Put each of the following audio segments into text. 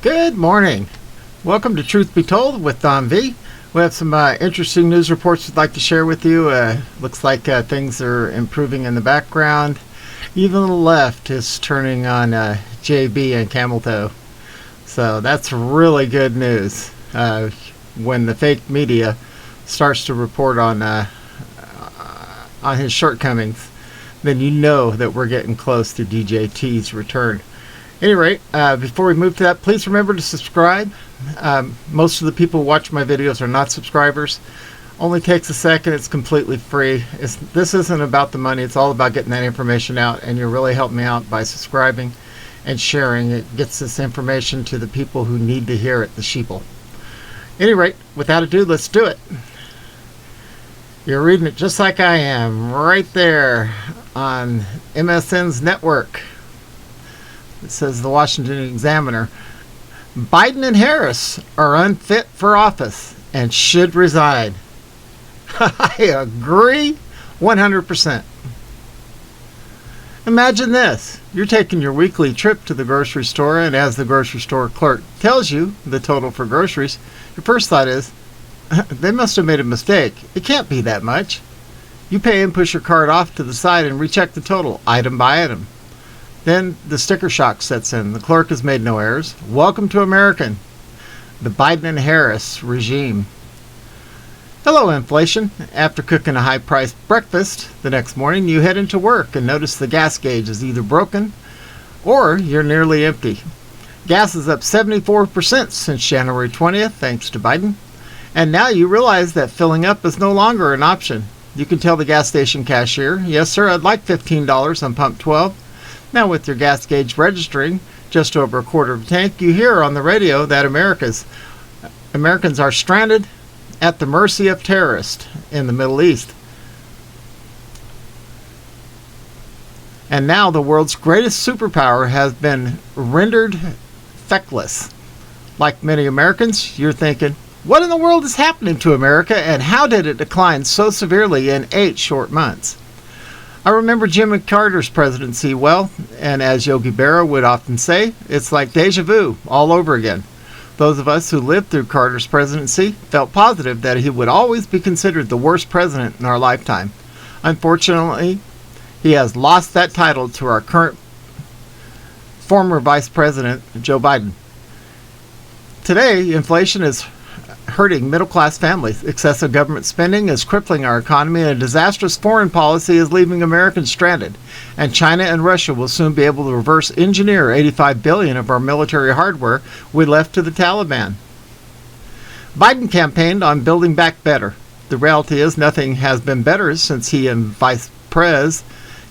Good morning. Welcome to Truth Be Told with Don V. We have some interesting news reports we'd like to share with you. Looks like things are improving in the background. Even the left is turning on JB and Camel Toe. So that's really good news. When the fake media starts to report on his shortcomings, then you know that we're getting close to DJT's return. At any rate, before we move to that, please remember to subscribe. Most of the people who watch my videos are not subscribers. Only takes a second. It's completely free. This isn't about the money. It's all about getting that information out, and you're really helping me out by subscribing and sharing. It gets this information to the people who need to hear it, the sheeple. At any rate, without ado, let's do it. You're reading it just like I am, right there on MSN's network. It says the Washington Examiner, Biden and Harris are unfit for office and should resign. I agree 100%. Imagine this. You're taking your weekly trip to the grocery store, and as the grocery store clerk tells you the total for groceries, your first thought is, they must have made a mistake. It can't be that much. You pay and push your card off to the side and recheck the total, item by item. Then the sticker shock sets in. The clerk has made no errors. Welcome to American, the Biden and Harris regime. Hello, inflation. After cooking a high-priced breakfast, the next morning you head into work and notice the gas gauge is either broken or you're nearly empty. Gas is up 74% since January 20th, thanks to Biden. And now you realize that filling up is no longer an option. You can tell the gas station cashier, yes, sir, I'd like $15 on pump 12. Now, with your gas gauge registering just over a quarter of a tank, you hear on the radio that Americans are stranded at the mercy of terrorists in the Middle East. And now the world's greatest superpower has been rendered feckless. Like many Americans, you're thinking, what in the world is happening to America, and how did it decline so severely in 8 short months? I remember Jimmy Carter's presidency well, and as Yogi Berra would often say, it's like deja vu all over again. Those of us who lived through Carter's presidency felt positive that he would always be considered the worst president in our lifetime. Unfortunately, he has lost that title to our current former Vice President, Joe Biden. Today, inflation is hurting middle-class families. Excessive government spending is crippling our economy, and a disastrous foreign policy is leaving Americans stranded. And China and Russia will soon be able to reverse engineer $85 billion of our military hardware we left to the Taliban. Biden campaigned on building back better. The reality is nothing has been better since he and Vice Pres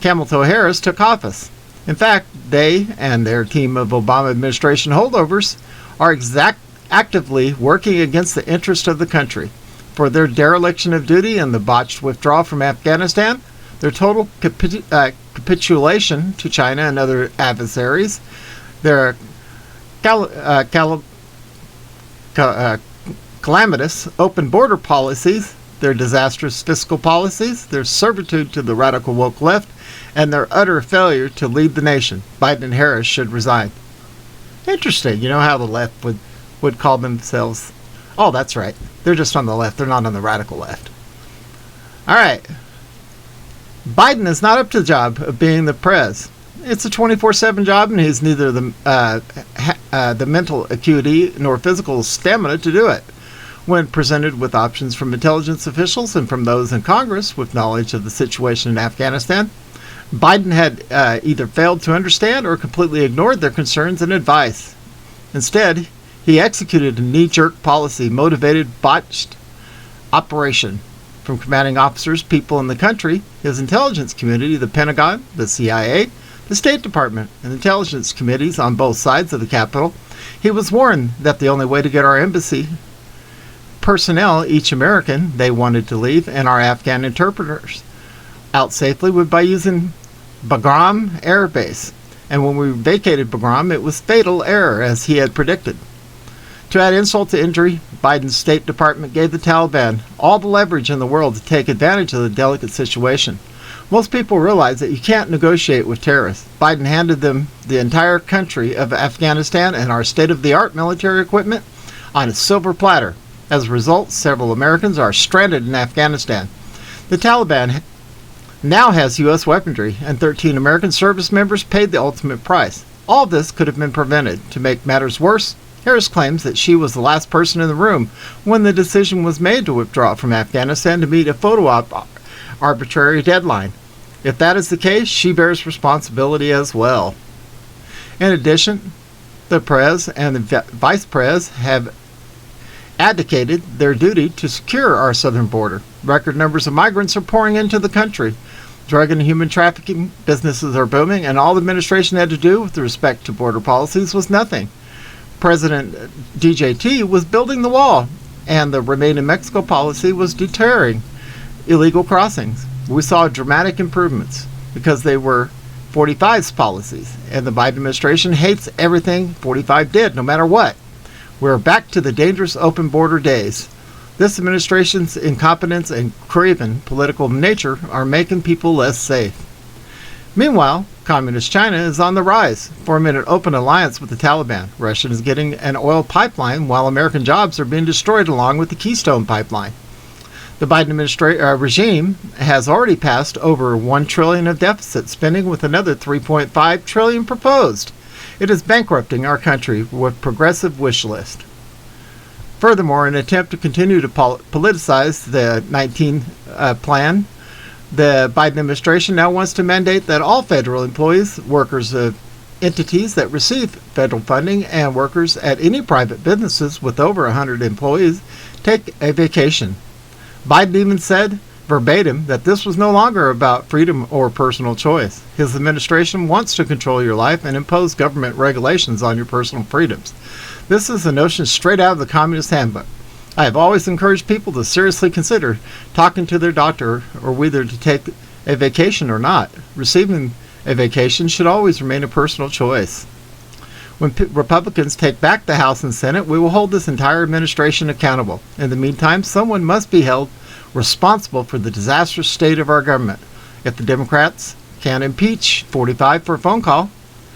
Camel Toe Harris took office. In fact, they and their team of Obama administration holdovers are actively working against the interest of the country. For their dereliction of duty and the botched withdrawal from Afghanistan, their total capitulation to China and other adversaries, their calamitous open border policies, their disastrous fiscal policies, their servitude to the radical woke left, and their utter failure to lead the nation. Biden and Harris should resign. Interesting, you know how the left would call themselves, oh, that's right, they're just on the left, they're not on the radical left. All right, Biden is not up to the job of being the prez. It's a 24/7 job, and he's neither the mental acuity nor physical stamina to do it. When presented with options from intelligence officials and from those in Congress with knowledge of the situation in Afghanistan, Biden had either failed to understand or completely ignored their concerns and advice. Instead, he executed a knee-jerk policy-motivated, botched operation from commanding officers, people in the country, his intelligence community, the Pentagon, the CIA, the State Department, and intelligence committees on both sides of the Capitol. He was warned that the only way to get our embassy personnel, each American they wanted to leave, and our Afghan interpreters out safely would by using Bagram Air Base. And when we vacated Bagram, it was fatal error, as he had predicted. To add insult to injury, Biden's State Department gave the Taliban all the leverage in the world to take advantage of the delicate situation. Most people realize that you can't negotiate with terrorists. Biden handed them the entire country of Afghanistan and our state-of-the-art military equipment on a silver platter. As a result, several Americans are stranded in Afghanistan. The Taliban now has U.S. weaponry, and 13 American service members paid the ultimate price. All this could have been prevented. To make matters worse, Harris claims that she was the last person in the room when the decision was made to withdraw from Afghanistan to meet a photo op arbitrary deadline. If that is the case, she bears responsibility as well. In addition, the Prez and the Vice Prez have abdicated their duty to secure our southern border. Record numbers of migrants are pouring into the country. Drug and human trafficking businesses are booming, and all the administration had to do with respect to border policies was nothing. President DJT was building the wall, and the Remain in Mexico policy was deterring illegal crossings. We saw dramatic improvements because they were 45's policies, and the Biden administration hates everything 45 did, no matter what. We're back to the dangerous open border days. This administration's incompetence and craven political nature are making people less safe. Meanwhile, Communist China is on the rise, forming an open alliance with the Taliban. Russia is getting an oil pipeline, while American jobs are being destroyed along with the Keystone Pipeline. The Biden regime has already passed over $1 trillion of deficit spending, with another $3.5 trillion proposed. It is bankrupting our country with progressive wish list. Furthermore, in an attempt to continue to politicize the 19 plan, the Biden administration now wants to mandate that all federal employees, workers of entities that receive federal funding, and workers at any private businesses with over 100 employees take a vacation. Biden even said verbatim that this was no longer about freedom or personal choice. His administration wants to control your life and impose government regulations on your personal freedoms. This is a notion straight out of the Communist Handbook. I have always encouraged people to seriously consider talking to their doctor or whether to take a vacation or not. Receiving a vacation should always remain a personal choice. When Republicans take back the House and Senate, we will hold this entire administration accountable. In the meantime, someone must be held responsible for the disastrous state of our government. If the Democrats can't impeach 45 for a phone call,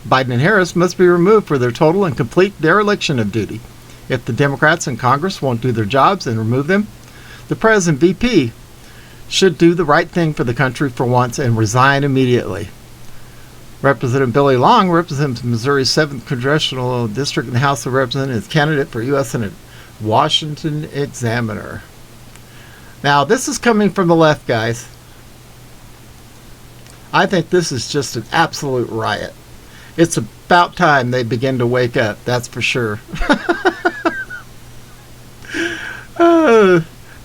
Biden and Harris must be removed for their total and complete dereliction of duty. If the Democrats in Congress won't do their jobs and remove them, the President and VP should do the right thing for the country for once and resign immediately. Representative Billy Long represents Missouri's 7th Congressional District in the House of Representatives, candidate for U.S. Senate, Washington Examiner. Now, this is coming from the left, guys. I think this is just an absolute riot. It's about time they begin to wake up, that's for sure.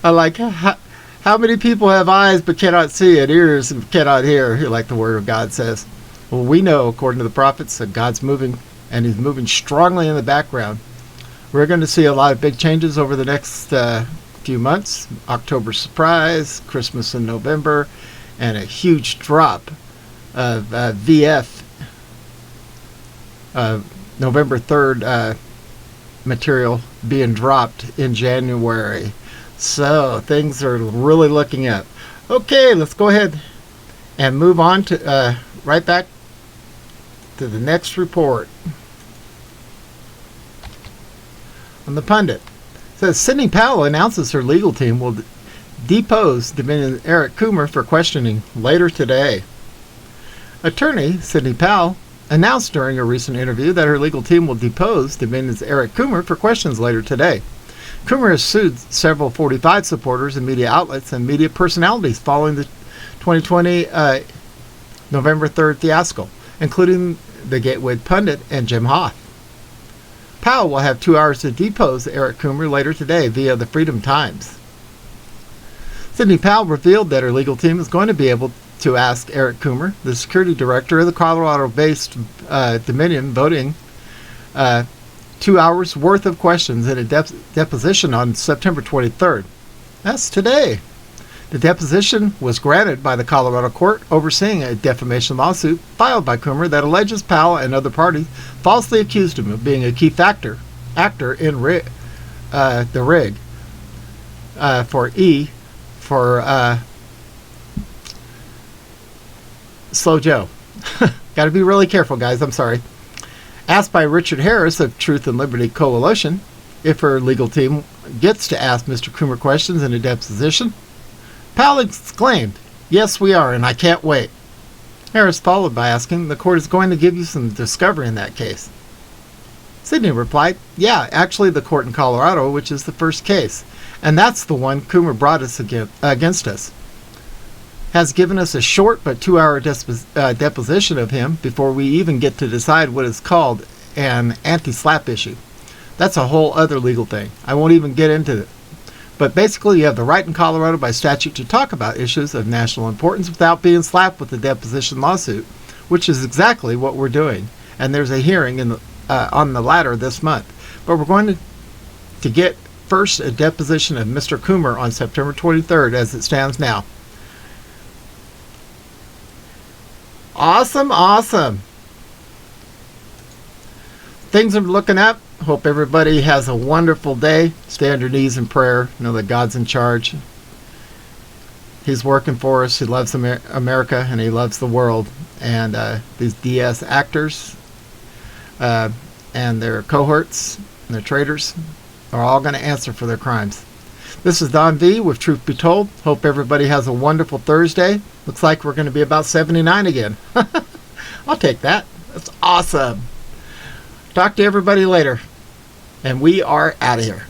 I like how many people have eyes but cannot see, and ears and cannot hear, like the Word of God says. Well, we know, according to the prophets, that God's moving, and He's moving strongly in the background. We're going to see a lot of big changes over the next few months. October surprise, Christmas in November, and a huge drop of VF, November 3rd material being dropped in January. So things are really looking up. Okay, let's go ahead and move on to right back to the next report. On the pundit, it says Sidney Powell announces her legal team will depose Dominion Eric Coomer for questioning later today. Attorney Sidney Powell announced during a recent interview that her legal team will depose Dominion's Eric Coomer for questions later today. Coomer has sued several 45 supporters and media outlets and media personalities following the 2020 November 3rd fiasco, including the Gateway Pundit and Jim Hoth. Powell will have 2 hours to depose Eric Coomer later today via the Freedom Times. Sidney Powell revealed that her legal team is going to be able to ask Eric Coomer, the security director of the Colorado-based Dominion Voting, 2 hours worth of questions in a deposition on September 23rd. That's today. The deposition was granted by the Colorado court overseeing a defamation lawsuit filed by Coomer that alleges Powell and other parties falsely accused him of being a key actor in the rig Slow Joe. Got to be really careful, guys. I'm sorry. Asked by Richard Harris of Truth and Liberty Coalition if her legal team gets to ask Mr. Coomer questions in a deposition, Powell exclaimed, "Yes, we are, and I can't wait." Harris followed by asking, "The court is going to give you some discovery in that case?" Sidney replied, "Yeah, actually the court in Colorado, which is the first case, and that's the one Coomer brought us against us, has given us a short but 2-hour deposition of him before we even get to decide what is called an anti-SLAPP issue. That's a whole other legal thing. I won't even get into it. But basically, you have the right in Colorado by statute to talk about issues of national importance without being slapped with a deposition lawsuit, which is exactly what we're doing. And there's a hearing on the latter this month. But we're going to get first a deposition of Mr. Coomer on September 23rd as it stands now." Awesome, awesome. Things are looking up. Hope everybody has a wonderful day. Stay on your knees in prayer. Know that God's in charge. He's working for us. He loves America and he loves the world. And these DS actors and their cohorts and their traitors are all going to answer for their crimes. This is Don V with Truth Be Told. Hope everybody has a wonderful Thursday. Looks like we're going to be about 79 again. I'll take that. That's awesome. Talk to everybody later. And we are out of here.